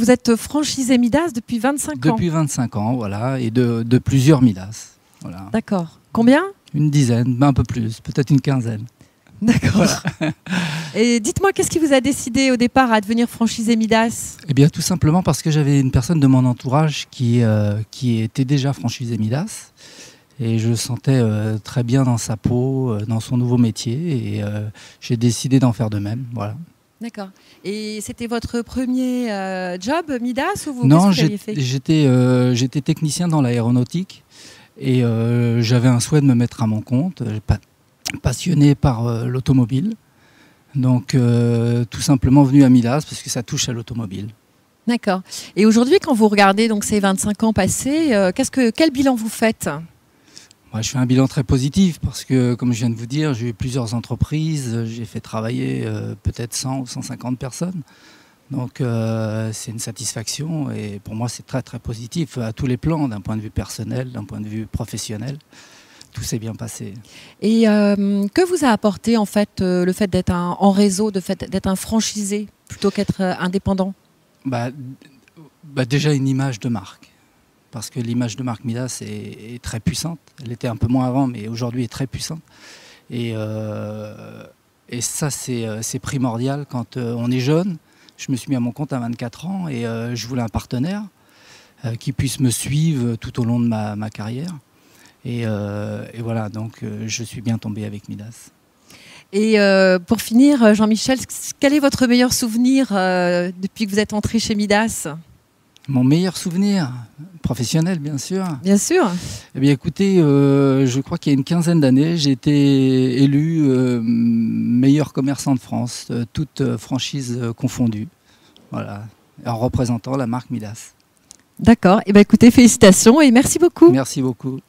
vous êtes franchisé Midas depuis 25 ans. Depuis 25 ans, voilà, et de plusieurs Midas. Voilà. D'accord. Combien? Une dizaine, un peu plus, peut-être une quinzaine. D'accord. Voilà. Et dites-moi, qu'est-ce qui vous a décidé au départ à devenir franchisé Midas? Eh bien, tout simplement parce que j'avais une personne de mon entourage qui était déjà franchisé Midas. Et je le sentais très bien dans sa peau, dans son nouveau métier. Et j'ai décidé d'en faire de même. Voilà. D'accord. Et c'était votre premier job Midas ou vous? Non, j'étais technicien dans l'aéronautique. Et j'avais un souhait de me mettre à mon compte. Passionné par l'automobile. Donc, tout simplement venu à Midas parce que ça touche à l'automobile. D'accord. Et aujourd'hui, quand vous regardez donc, ces 25 ans passés, quel bilan vous faites? Moi, je fais un bilan très positif parce que, comme je viens de vous dire, j'ai eu plusieurs entreprises. J'ai fait travailler peut-être 100 ou 150 personnes. Donc, c'est une satisfaction. Et pour moi, c'est très, très positif à tous les plans, d'un point de vue personnel, d'un point de vue professionnel. Tout s'est bien passé. Et que vous a apporté en fait le fait d'être en réseau, d'être un franchisé plutôt qu'être indépendant? Déjà une image de marque. Parce que l'image de marque Midas est très puissante. Elle était un peu moins avant, mais aujourd'hui est très puissante. Et ça, c'est primordial quand on est jeune. Je me suis mis à mon compte à 24 ans et je voulais un partenaire qui puisse me suivre tout au long de ma carrière. Et voilà, donc je suis bien tombé avec Midas. Et pour finir, Jean-Michel, quel est votre meilleur souvenir depuis que vous êtes entré chez Midas? Mon meilleur souvenir professionnel, bien sûr. Bien sûr. Eh bien, écoutez, je crois qu'il y a une quinzaine d'années, j'ai été élu meilleur commerçant de France, toutes franchises confondues. Voilà, en représentant la marque Midas. D'accord. Eh bien, écoutez, félicitations et merci beaucoup. Merci beaucoup.